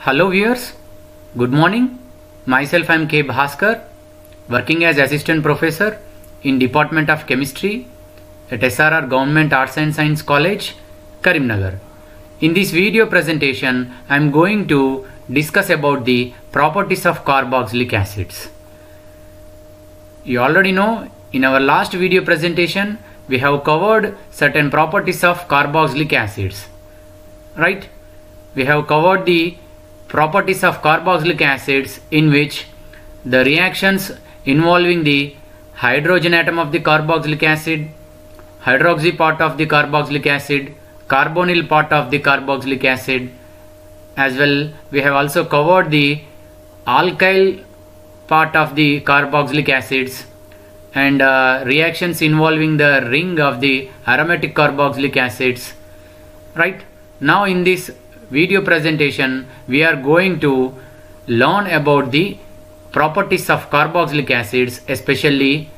Hello viewers, good morning. Myself I am K. Bhaskar, working as Assistant Professor in Department of Chemistry at SRR Government Arts and Science College, Karimnagar. In this video presentation, I am going to discuss about the properties of carboxylic acids. You already know in our last video presentation, we have covered certain properties of carboxylic acids, right? We have covered the properties of carboxylic acids in which the reactions involving the hydrogen atom of the carboxylic acid, hydroxy part of the carboxylic acid, carbonyl part of the carboxylic acid, as well we have also covered the alkyl part of the carboxylic acids and reactions involving the ring of the aromatic carboxylic acids, right? Now in this video presentation we are going to learn about the properties of carboxylic acids, especially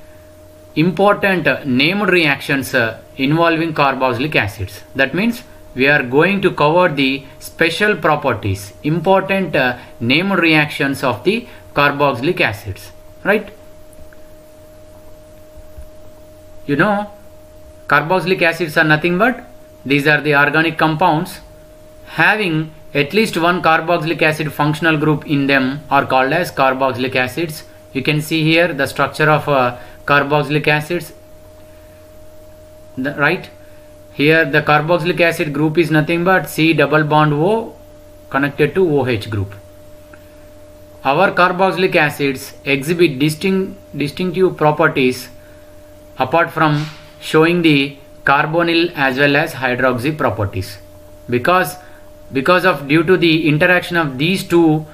important named reactions involving carboxylic acids. That means we are going to cover the special properties, important named reactions of the carboxylic acids, right? You know, carboxylic acids are nothing but these are the organic compounds having at least one carboxylic acid functional group in them are called as carboxylic acids. You can see here the structure of carboxylic acids, right? Here the carboxylic acid group is nothing but C double bond O connected to OH group. Our carboxylic acids exhibit distinctive properties apart from showing the carbonyl as well as hydroxy properties, due to the interaction of these two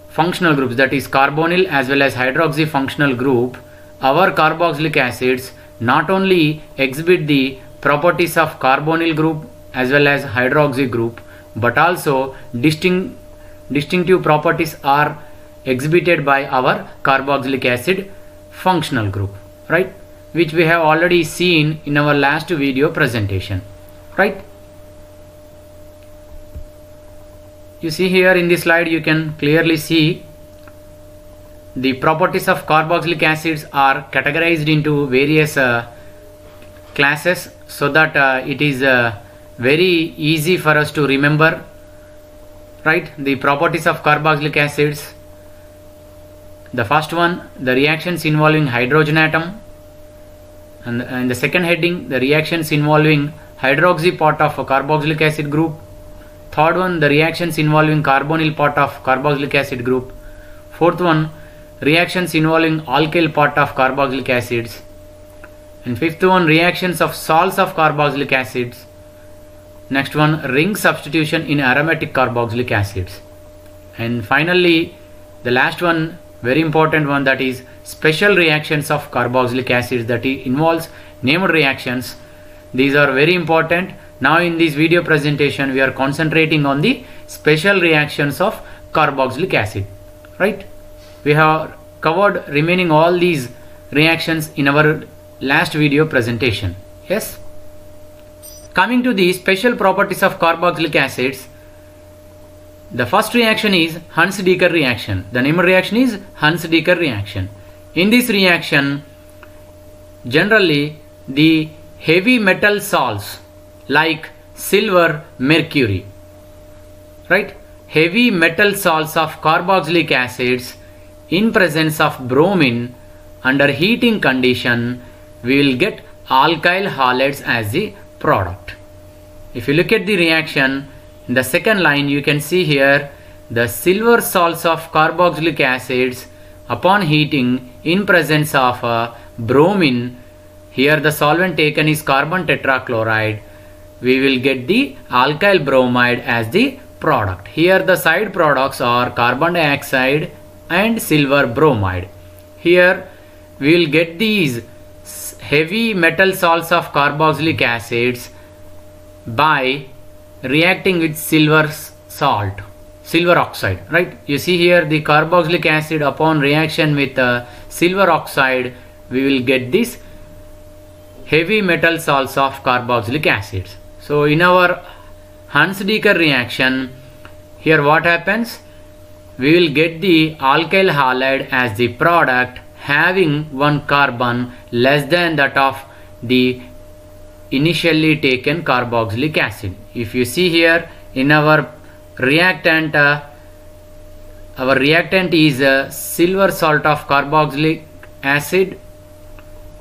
functional groups, that is carbonyl as well as hydroxy functional group, our carboxylic acids not only exhibit the properties of carbonyl group as well as hydroxy group, but also distinctive properties are exhibited by our carboxylic acid functional group, right, which we have already seen in our last video presentation, right? You see here in this slide you can clearly see the properties of carboxylic acids are categorized into various classes so that it is very easy for us to remember, right? The properties of carboxylic acids. The first one, the reactions involving hydrogen atom, and the second heading, the reactions involving hydroxy part of a carboxylic acid group. Third one, the reactions involving carbonyl part of carboxylic acid group. Fourth one, reactions involving alkyl part of carboxylic acids. And fifth one, reactions of salts of carboxylic acids. Next one, ring substitution in aromatic carboxylic acids. And finally, the last one, very important one, that is special reactions of carboxylic acids, that involves named reactions. These are very important. Now in this video presentation we are concentrating on the special reactions of carboxylic acid, right? We have covered remaining all these reactions in our last video presentation. Yes. Coming to the special properties of carboxylic acids, the first reaction is Huns-Dekker reaction. The name of reaction is Huns-Dekker reaction. In this reaction, generally the heavy metal salts like silver, mercury, right? Heavy metal salts of carboxylic acids in presence of bromine under heating condition, we will get alkyl halides as the product. If you look at the reaction, in the second line you can see here the silver salts of carboxylic acids upon heating in presence of bromine. Here the solvent taken is carbon tetrachloride. We will get the alkyl bromide as the product. Here the side products are carbon dioxide and silver bromide. Here we will get these heavy metal salts of carboxylic acids by reacting with silver oxide, right? You see here the carboxylic acid upon reaction with silver oxide, we will get this heavy metal salts of carboxylic acids. So in our Huns-Dekker reaction, here what happens? We will get the alkyl halide as the product having one carbon less than that of the initially taken carboxylic acid. If you see here in our reactant, is a silver salt of carboxylic acid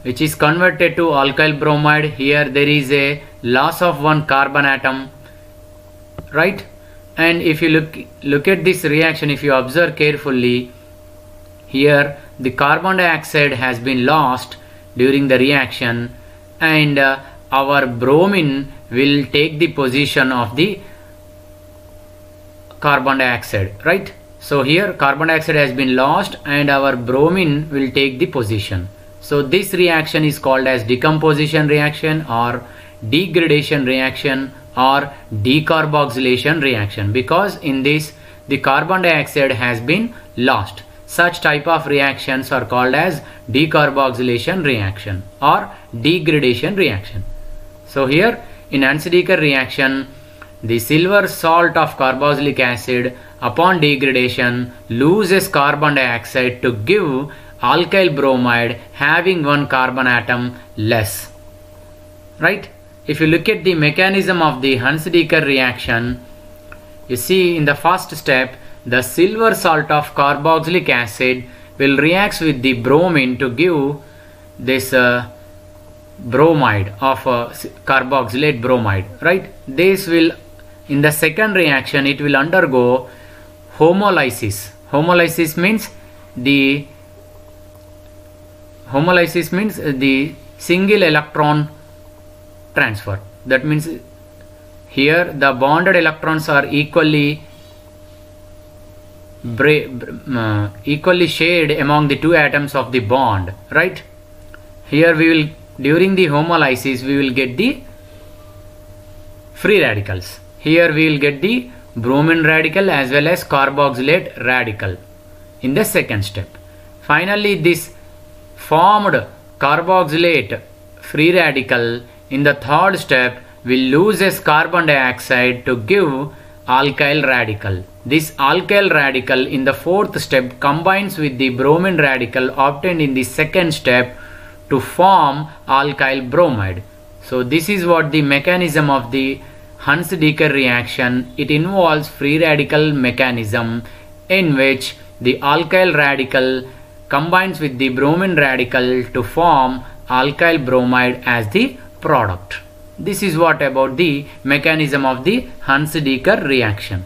which is converted to alkyl bromide. Here there is a loss of one carbon atom, right? And if you look at this reaction, if you observe carefully, here the carbon dioxide has been lost during the reaction, and our bromine will take the position of the carbon dioxide, right? So here carbon dioxide has been lost and our bromine will take the position. So this reaction is called as decomposition reaction or degradation reaction or decarboxylation reaction, because in this the carbon dioxide has been lost. Such type of reactions are called as decarboxylation reaction or degradation reaction. So here in Hansen-Decker reaction, the silver salt of carboxylic acid upon degradation loses carbon dioxide to give alkyl bromide having one carbon atom less, right? If you look at the mechanism of the Hansen-Decker reaction, you see in the first step the silver salt of carboxylic acid will react with the bromine to give this bromide of carboxylate bromide, right? This will, in the second reaction, it will undergo homolysis. Homolysis means the single electron transfer. That means here the bonded electrons are equally shared among the two atoms of the bond, right? Here we will, during the homolysis, we will get the free radicals. Here we will get the bromine radical as well as carboxylate radical in the second step. Finally, this formed carboxylate free radical in the third step will lose as carbon dioxide to give alkyl radical. This alkyl radical in the fourth step combines with the bromine radical obtained in the second step to form alkyl bromide. So this is what the mechanism of the Hansen-Decker reaction. It involves free radical mechanism in which the alkyl radical combines with the bromine radical to form alkyl bromide as the product. This is what about the mechanism of the Hansen-Decker reaction.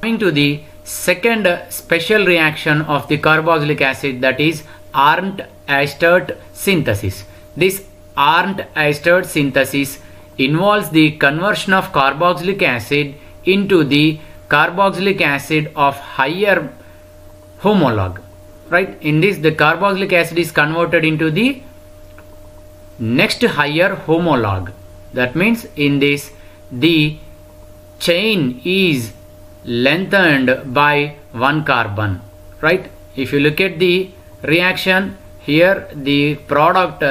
Coming to the second special reaction of the carboxylic acid, that is Arndt-Astert synthesis. This Arndt-Astert synthesis involves the conversion of carboxylic acid into the carboxylic acid of higher homologue, right? In this, the carboxylic acid is converted into the next higher homologue. That means in this the chain is lengthened by one carbon, right? If you look at the reaction, here the product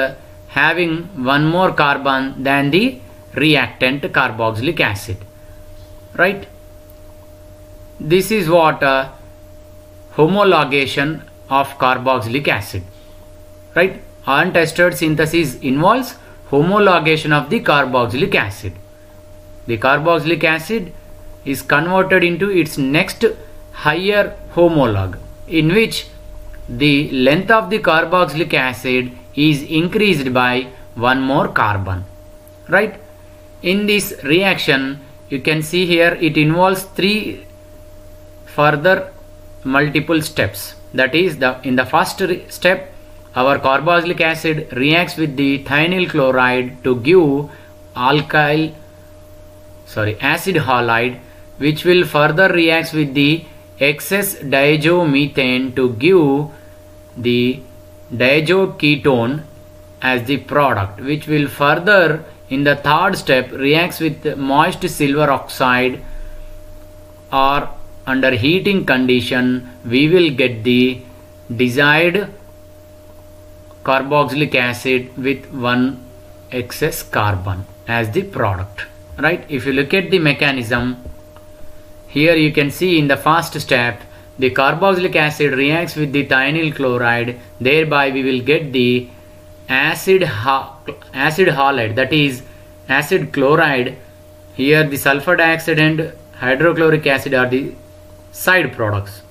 having one more carbon than the reactant carboxylic acid, right? This is what homologation of carboxylic acid, right? Arndt-Astert synthesis involves homologation of the carboxylic acid. The carboxylic acid is converted into its next higher homologue, in which the length of the carboxylic acid is increased by one more carbon, right? In this reaction, you can see here it involves three further multiple steps. That is, in the first step, our carboxylic acid reacts with the thionyl chloride to give acid halide, which will further react with the excess diazomethane to give the diazoketone as the product, which will further in the third step reacts with moist silver oxide, or under heating condition we will get the desired carboxylic acid with one excess carbon as the product, right? If you look at the mechanism, Here you can see in the first step, the carboxylic acid reacts with the thionyl chloride, thereby we will get the acid halide, that is acid chloride. Here the sulfur dioxide and hydrochloric acid are the side products.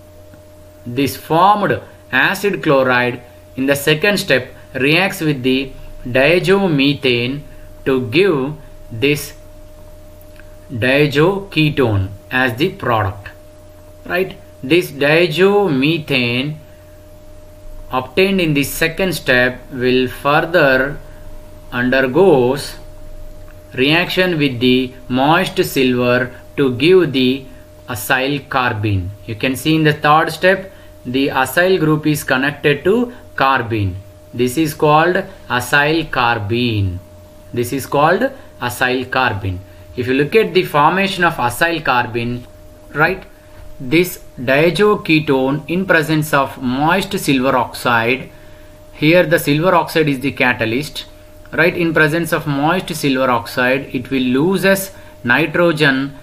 This formed acid chloride in the second step reacts with the diazomethane to give this diazoketone as the product, right? This diazomethane obtained in the second step will further undergoes reaction with the moist silver to give the acyl carbene. You can see in the third step the acyl group is connected to carbene. This is called acyl carbene. This is called acyl carbene. If you look at the formation of acyl carbene, right, this diazoketone in presence of moist silver oxide, here the silver oxide is the catalyst, right? In presence of moist silver oxide, it will loses nitrogen.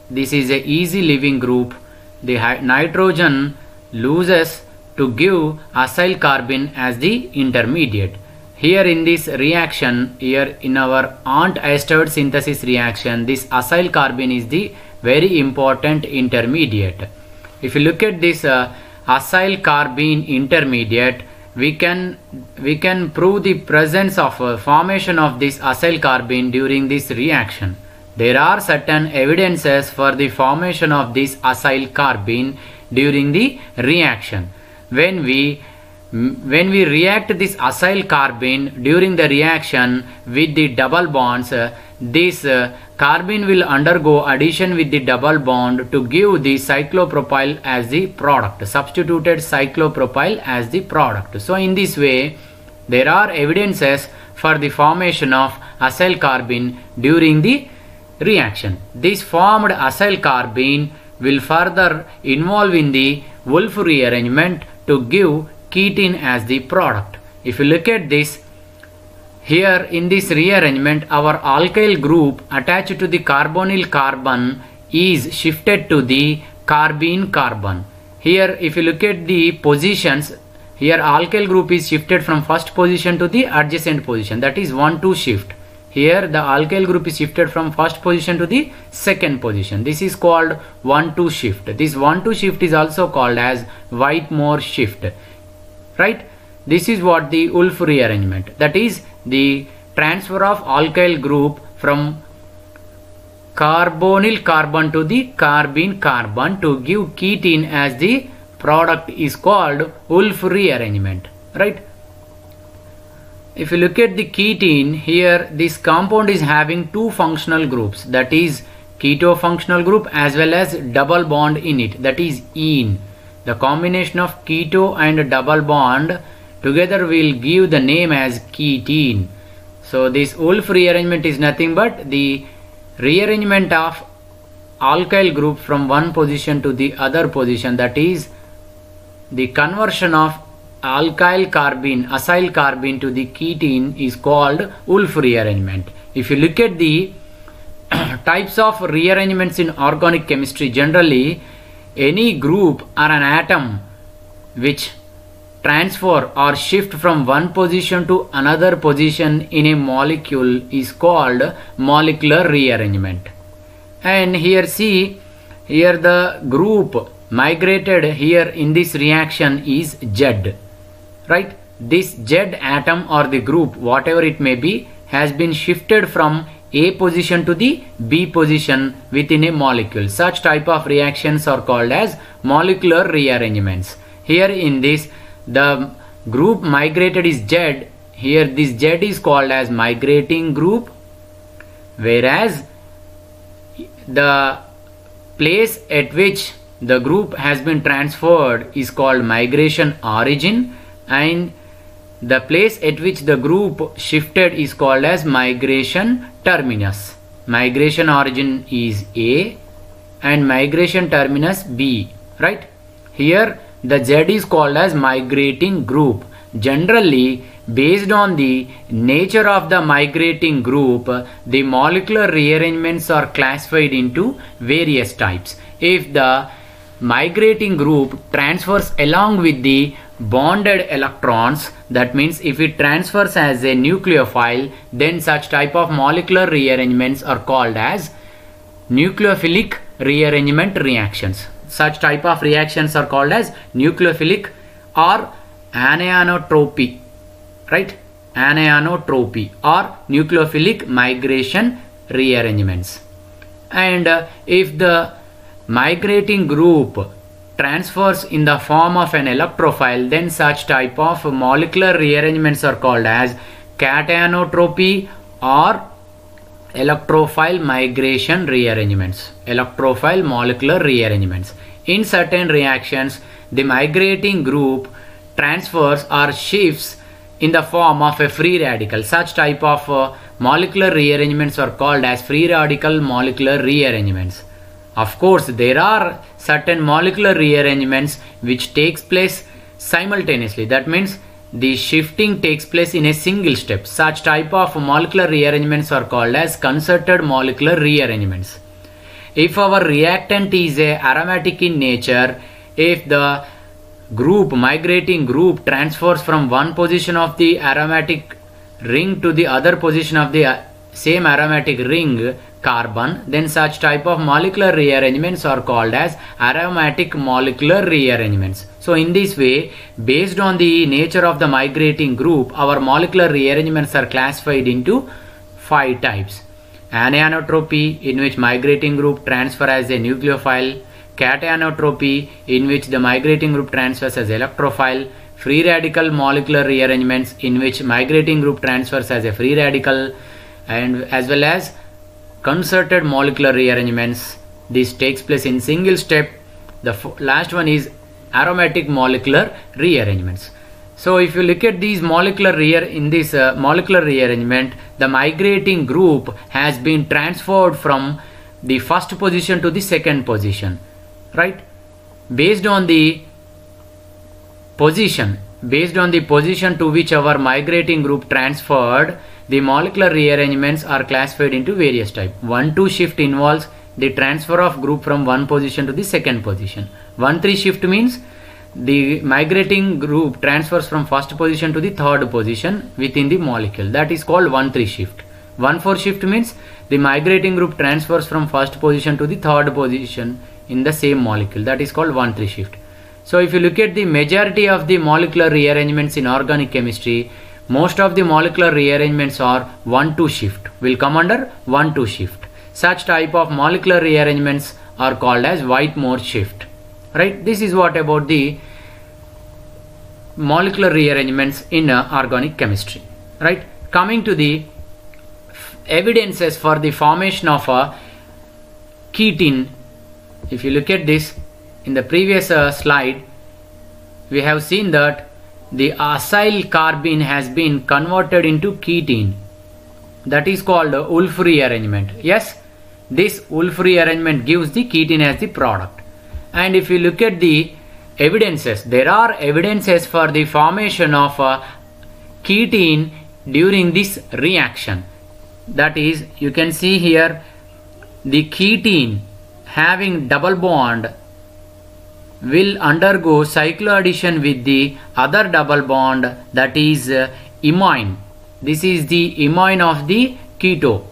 This is a easy leaving group. The nitrogen loses to give acyl carbene as the intermediate. Here in this reaction, here in our ant ester synthesis reaction, this acyl carbene is the very important intermediate. If you look at this acyl carbene intermediate, we can prove the presence of formation of this acyl carbene during this reaction. There are certain evidences for the formation of this acyl carbene during the reaction. When we react this acyl carbene during the reaction with the double bonds, this carbene will undergo addition with the double bond to give the cyclopropyl as the product, substituted cyclopropyl as the product. So in this way, there are evidences for the formation of acyl carbene during the reaction. This formed acyl carbene will further involve in the Wolff rearrangement to give ketene as the product. If you look at this, here in this rearrangement, our alkyl group attached to the carbonyl carbon is shifted to the carbene carbon. Here if you look at the positions, here alkyl group is shifted from first position to the adjacent position, that is 1-2 shift. Here the alkyl group is shifted from first position to the second position. This is called 1-2 shift. This 1-2 shift is also called as Whitmore shift, right? This is what the Wolff rearrangement, that is the transfer of alkyl group from carbonyl carbon to the carbene carbon to give ketene as the product is called Wolff rearrangement, right? If you look at the ketene, here this compound is having two functional groups, that is keto functional group as well as double bond in it, that is ene. The combination of keto and double bond together will give the name as ketene. So this Wolff rearrangement is nothing but the rearrangement of alkyl group from one position to the other position, that is the conversion of acyl carbene to the ketene is called Wolff rearrangement. If you look at the types of rearrangements in organic chemistry, generally any group or an atom which transfer or shift from one position to another position in a molecule is called molecular rearrangement. And here see, here the group migrated here in this reaction is Z, right? This Z atom or the group, whatever it may be, has been shifted from A position to the B position within a molecule. Such type of reactions are called as molecular rearrangements. Here in this, the group migrated is Z. Here this Z is called as migrating group, whereas the place at which the group has been transferred is called migration origin, and the place at which the group shifted is called as migration terminus. Migration origin is A and migration terminus B, right? Here the Z is called as migrating group. Generally, based on the nature of the migrating group, the molecular rearrangements are classified into various types. if the migrating group transfers along with the bonded electrons, that means if it transfers as a nucleophile, then such type of molecular rearrangements are called as nucleophilic rearrangement reactions. Such type of reactions are called as nucleophilic or aneanotropy, right? Aneanotropy or nucleophilic migration rearrangements. And if the migrating group transfers in the form of an electrophile, then such type of molecular rearrangements are called as cationotropy or electrophile migration rearrangements, electrophile molecular rearrangements. In certain reactions, the migrating group transfers or shifts in the form of a free radical. Such type of molecular rearrangements are called as free radical molecular rearrangements. Of course, there are certain molecular rearrangements which takes place simultaneously. That means the shifting takes place in a single step. Such type of molecular rearrangements are called as concerted molecular rearrangements. If our reactant is aromatic in nature, if the migrating group transfers from one position of the aromatic ring to the other position of the same aromatic ring carbon, then such type of molecular rearrangements are called as aromatic molecular rearrangements. So in this way, based on the nature of the migrating group, our molecular rearrangements are classified into 5 types. Aneanotropy, in which migrating group transfer as a nucleophile; cationotropy, in which the migrating group transfers as electrophile; free radical molecular rearrangements, in which migrating group transfers as a free radical, and as well as concerted molecular rearrangements. This takes place in single step. The last one is aromatic molecular rearrangements. So if you look at these molecular molecular rearrangement, the migrating group has been transferred from the first position to the second position, right? Based on the position to which our migrating group transferred, the molecular rearrangements are classified into various types. 1-2 shift involves the transfer of group from one position to the second position. 1-3 shift means the migrating group transfers from first position to the third position within the molecule. That is called 1-3 shift. 1-4 shift means the migrating group transfers from first position to the third position in the same molecule. That is called 1-3 shift. So if you look at the majority of the molecular rearrangements in organic chemistry, most of the molecular rearrangements are 1-2 shift, will come under 1-2 shift. Such type of molecular rearrangements are called as Whitmore shift, right? This is what about the molecular rearrangements in organic chemistry, right? Coming to the evidences for the formation of a ketene. If you look at this in the previous slide, we have seen that the acyl carbene has been converted into ketene. That is called Wolff rearrangement. Yes, this Wolff rearrangement gives the ketene as the product. And if you look at the evidences, there are evidences for the formation of ketene during this reaction. That is, you can see here the ketene having double bond will undergo cycloaddition with the other double bond, that is imine. This is the imine of the keto,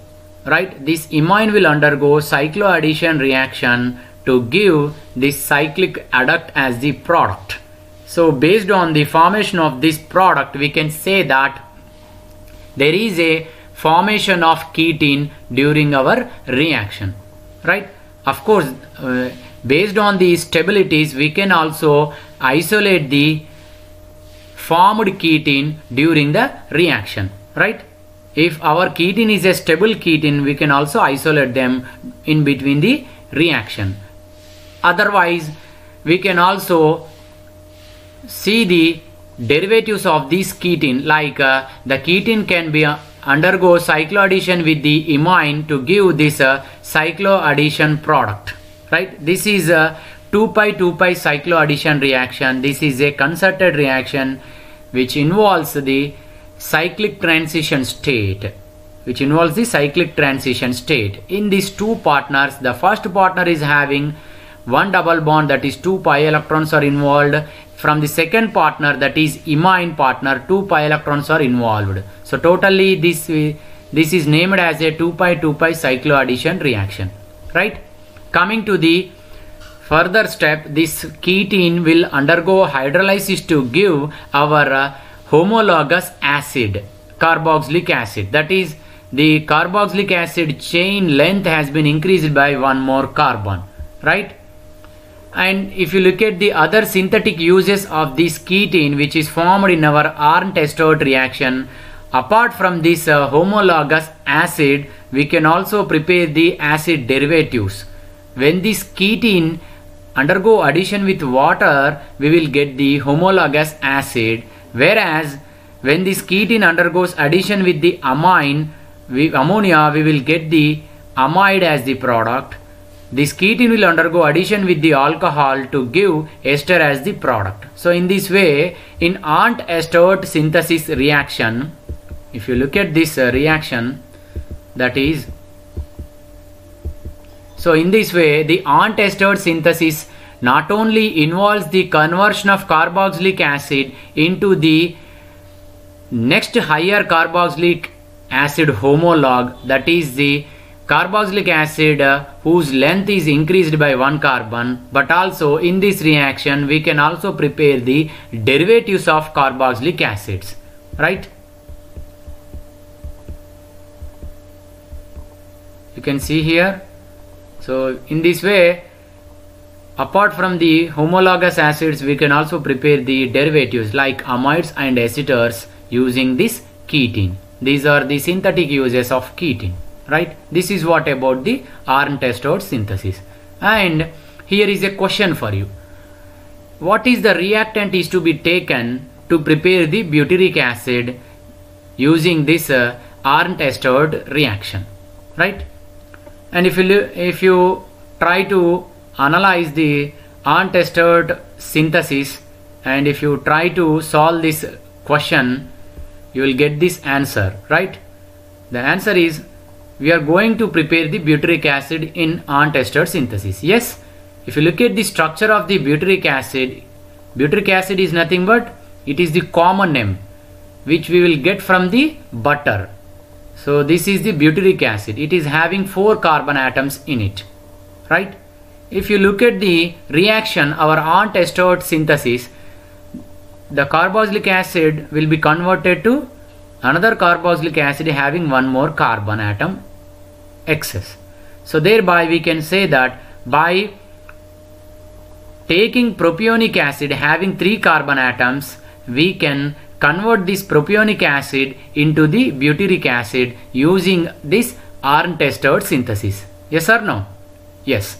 right? This imine will undergo cycloaddition reaction to give this cyclic adduct as the product. So based on the formation of this product, we can say that there is a formation of ketene during our reaction, right? Of course, based on the stabilities, we can also isolate the formed ketene during the reaction, right? If our ketene is a stable ketene, we can also isolate them in between the reaction. Otherwise, we can also see the derivatives of this ketene, like the ketene can be undergo cycloaddition with the imine to give this cycloaddition product, right? This is a 2pi cycloaddition reaction. This is a concerted reaction which involves the cyclic transition state. In these two partners, the first partner is having one double bond, that is 2 pi electrons are involved. From the second partner, that is imine partner, 2 pi electrons are involved. So totally this is named as a 2 pi cycloaddition reaction, right? Coming to the further step, this ketene will undergo hydrolysis to give our homologous acid, carboxylic acid. That is, the carboxylic acid chain length has been increased by one more carbon, right? And if you look at the other synthetic uses of this ketene, which is formed in our Arndt-Estode reaction, apart from this homologous acid, we can also prepare the acid derivatives. When this ketene undergo addition with water, we will get the homologous acid, whereas when this ketene undergoes addition with the ammonia, we will get the amide as the product. This ketene will undergo addition with the alcohol to give ester as the product. So in this way, in Arndt-Estode synthesis reaction, if you look at this reaction, that is, so in this way, the Arndt-Estode synthesis not only involves the conversion of carboxylic acid into the next higher carboxylic acid homolog, that is the carboxylic acid whose length is increased by one carbon, but also in this reaction we can also prepare the derivatives of carboxylic acids, right? You can see here. So in this way, apart from the homologous acids, we can also prepare the derivatives like amides and esters using this ketene. These are the synthetic uses of ketene, right? This is what about the Arndt-Estode synthesis. And here is a question for you. What is the reactant is to be taken to prepare the butyric acid using this Arndt-Estode reaction, right? And if you try to analyze the Arndt-Estode synthesis, and if you try to solve this question, you will get this answer, right? The answer is, we are going to prepare the butyric acid in Arndt-Estode synthesis. Yes, if you look at the structure of the butyric acid is nothing but, it is the common name which we will get from the butter. So this is the butyric acid. It is having 4 carbon atoms in it, right? If you look at the reaction, our Arndt-Estode synthesis, the carboxylic acid will be converted to another carboxylic acid having one more carbon atom excess. So thereby we can say that by taking propionic acid having 3 carbon atoms, we can convert this propionic acid into the butyric acid using this Arndt-Estode synthesis. Yes or no? Yes.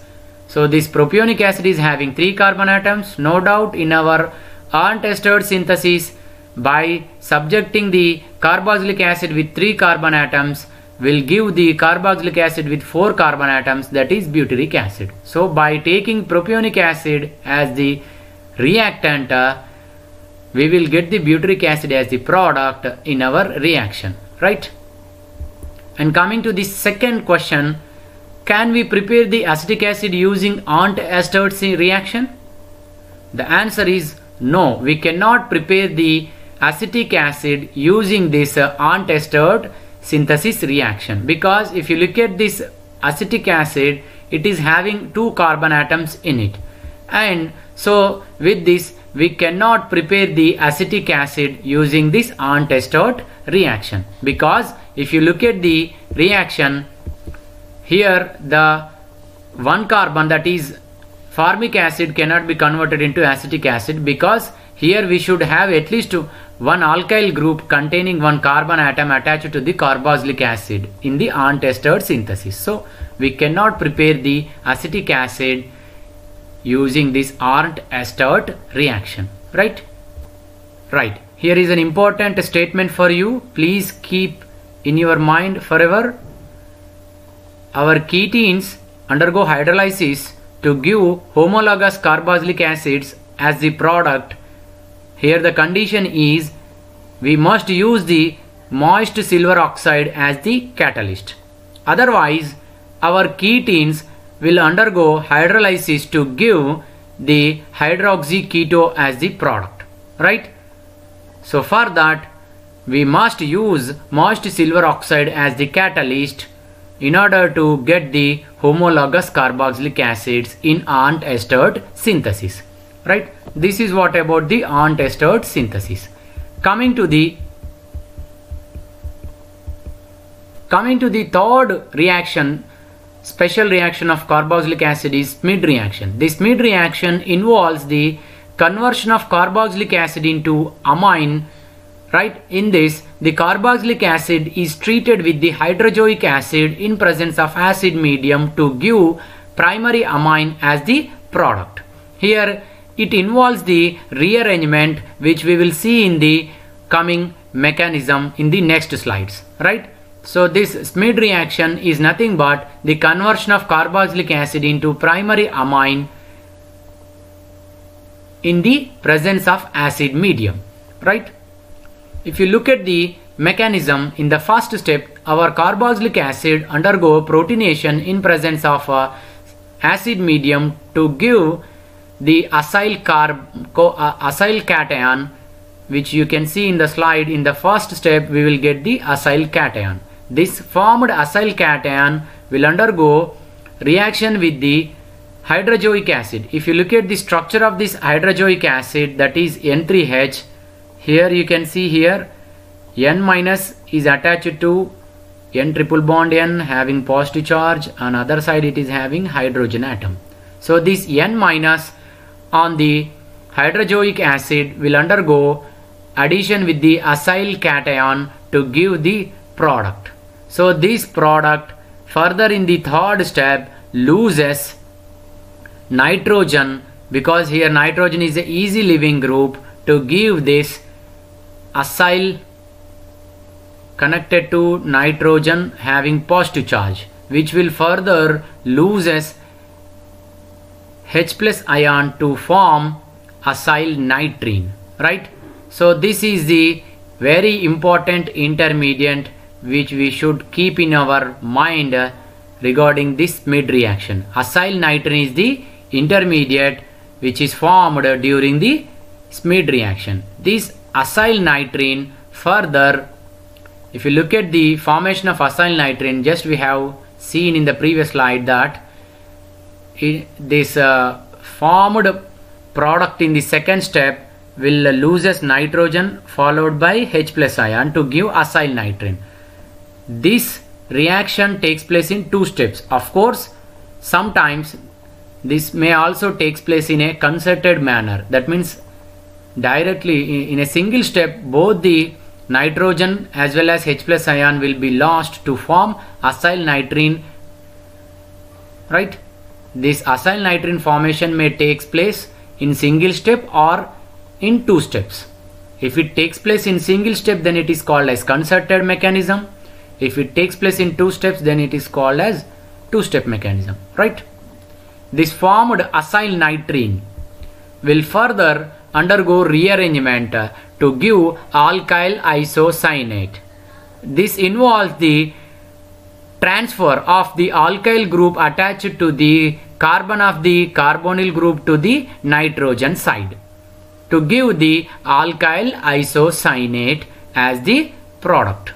So this propionic acid is having 3 carbon atoms. No doubt in our Arndt-Estode synthesis, by subjecting the carboxylic acid with 3 carbon atoms will give the carboxylic acid with 4 carbon atoms, that is butyric acid. So by taking propionic acid as the reactant, we will get the butyric acid as the product in our reaction, right? And coming to the second question, can we prepare the acetic acid using Arndt-Estode reaction? The answer is no, we cannot prepare the acetic acid using this Arndt-Estode synthesis reaction, because if you look at this acetic acid, it is having 2 carbon atoms in it, and so with this we cannot prepare the acetic acid using this Arndt-Estode reaction, because if you look at the reaction here, the 1 carbon, that is formic acid, cannot be converted into acetic acid, because here we should have at least one alkyl group containing 1 carbon atom attached to the carboxylic acid in the Arndt-Estode synthesis. So we cannot prepare the acetic acid using this Arndt-Estode reaction, right? Right. Here is an important statement for you. Please keep in your mind forever. Our ketenes undergo hydrolysis to give homologous carboxylic acids as the product. Here the condition is we must use the moist silver oxide as the catalyst. Otherwise, our ketenes will undergo hydrolysis to give the hydroxy keto as the product, right? So for that we must use moist silver oxide as the catalyst in order to get the homologous carboxylic acids in Arndt ester synthesis, right? This is what about the Arndt ester synthesis. Coming to the third reaction, special reaction of carboxylic acid is SMID reaction. The SMID reaction involves the conversion of carboxylic acid into amine, right? In this, the carboxylic acid is treated with the hydrozoic acid in presence of acid medium to give primary amine as the product. Here it involves the rearrangement, which we will see in the coming mechanism in the next slides, right? So this SMID reaction is nothing but the conversion of carboxylic acid into primary amine in the presence of acid medium, right? If you look at the mechanism, in the first step, our carboxylic acid undergo proteination in presence of acid medium to give the acyl cation, which you can see in the slide. In the first step we will get the acyl cation. This formed acyl cation will undergo reaction with the hydrozoic acid. If you look at the structure of this hydrozoic acid, that is N3H, here you can see here N minus is attached to N triple bond N having positive charge, on other side it is having hydrogen atom. So this N minus on the hydrozoic acid will undergo addition with the acyl cation to give the product. So this product further in the third step loses nitrogen, because here nitrogen is an easy leaving group, to give this acyl connected to nitrogen having positive charge, which will further loses H plus ion to form acyl nitrene, right? So this is the very important intermediate which we should keep in our mind regarding this SMID reaction. Acyl nitrene is the intermediate which is formed during the SMID reaction. This acyl nitrene further, if you look at the formation of acyl nitrene, just we have seen in the previous slide that this formed product in the second step will loses nitrogen followed by H plus ion to give acyl nitrene. This reaction takes place in two steps. Of course, sometimes this may also takes place in a concerted manner. That means directly in a single step both the nitrogen as well as H plus ion will be lost to form acyl nitrene, right? This acyl nitrene formation may takes place in single step or in two steps. If it takes place in single step, then it is called as concerted mechanism. If it takes place in two steps, then it is called as two-step mechanism, right? This formed acyl nitrene will further undergo rearrangement to give alkyl isocyanate. This involves the transfer of the alkyl group attached to the carbon of the carbonyl group to the nitrogen side to give the alkyl isocyanate as the product.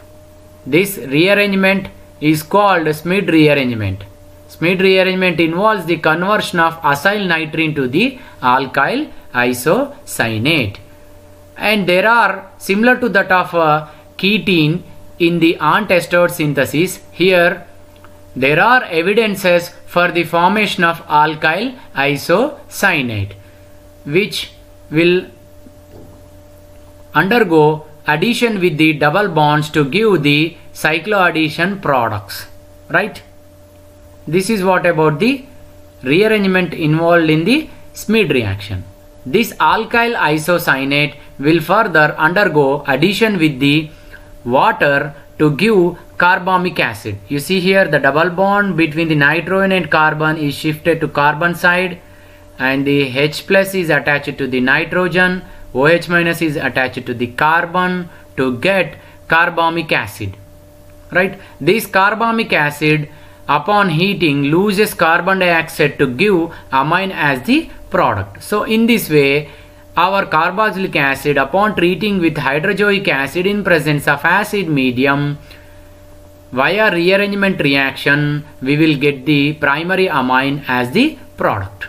This rearrangement is called SMID rearrangement. SMID rearrangement involves the conversion of acyl nitrene to the alkyl isocyanate. And there are similar to that of ketene in the Arndt ester synthesis. Here there are evidences for the formation of alkyl isocyanate, which will undergo addition with the double bonds to give the cycloaddition products, right? This is what about the rearrangement involved in the SMID reaction. This alkyl isocyanate will further undergo addition with the water to give carbamic acid. You see here the double bond between the nitrogen and carbon is shifted to carbon side, and the H plus is attached to the nitrogen, OH minus is attached to the carbon to get carbamic acid, right? This carbamic acid upon heating loses carbon dioxide to give amine as the product. So in this way, our carboxylic acid, upon treating with hydrozoic acid in presence of acid medium, via rearrangement reaction, we will get the primary amine as the product.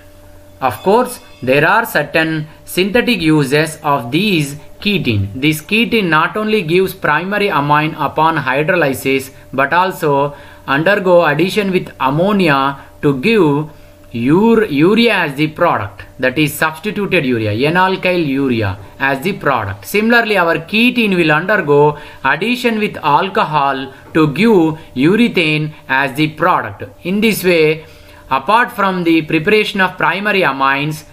Of course, there are certain synthetic uses of these ketene. This ketene not only gives primary amine upon hydrolysis, but also undergo addition with ammonia to give urea as the product, that is substituted urea, N-alkyl urea as the product. Similarly, our ketene will undergo addition with alcohol to give urethane as the product. In this way, apart from the preparation of primary amines,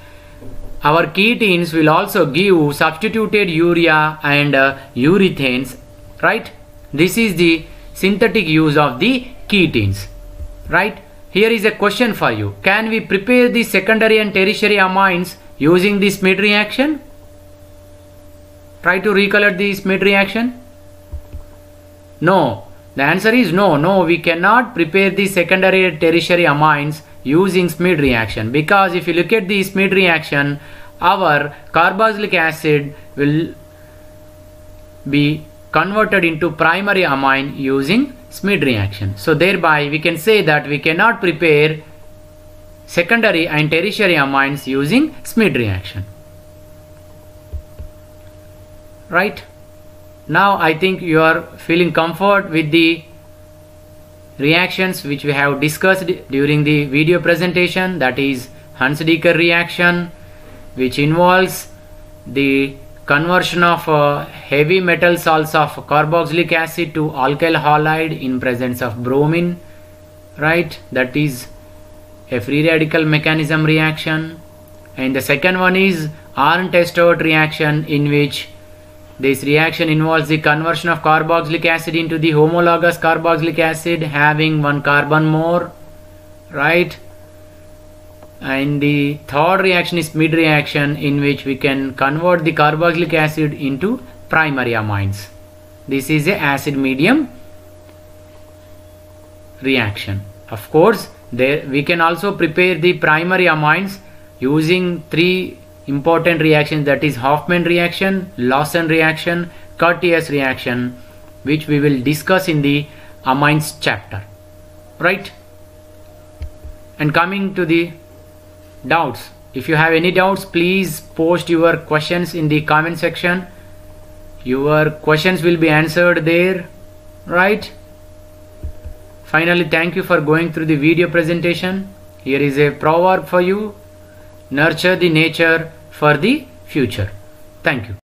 our ketenes will also give substituted urea and urethanes, right? This is the synthetic use of the ketenes, right? Here is a question for you. Can we prepare the secondary and tertiary amines using the Schmidt reaction? Try to recollect the Schmidt reaction. No. The answer is no. No, we cannot prepare the secondary and tertiary amines using Schmidt reaction, because if you look at the Schmidt reaction, our carboxylic acid will be converted into primary amine using Schmidt reaction. So thereby we can say that we cannot prepare secondary and tertiary amines using Schmidt reaction. Right? Now I think you are feeling comfort with the reactions which we have discussed during the video presentation, that is Hunsdiecker reaction, which involves the conversion of heavy metal salts of carboxylic acid to alkyl halide in presence of bromine, right? That is a free radical mechanism reaction. And the second one is Arndt-Stewart reaction, in which this reaction involves the conversion of carboxylic acid into the homologous carboxylic acid having one carbon more, right? And the third reaction is Schmidt reaction, in which we can convert the carboxylic acid into primary amines. This is a acid medium reaction. Of course, we can also prepare the primary amines using three important reactions, that is Hoffman reaction, Lawson reaction, Curtius reaction, which we will discuss in the amines chapter, right? And coming to the doubts, if you have any doubts, please post your questions in the comment section. Your questions will be answered there, right? Finally, thank you for going through the video presentation. Here is a proverb for you: nurture the nature for the future. Thank you.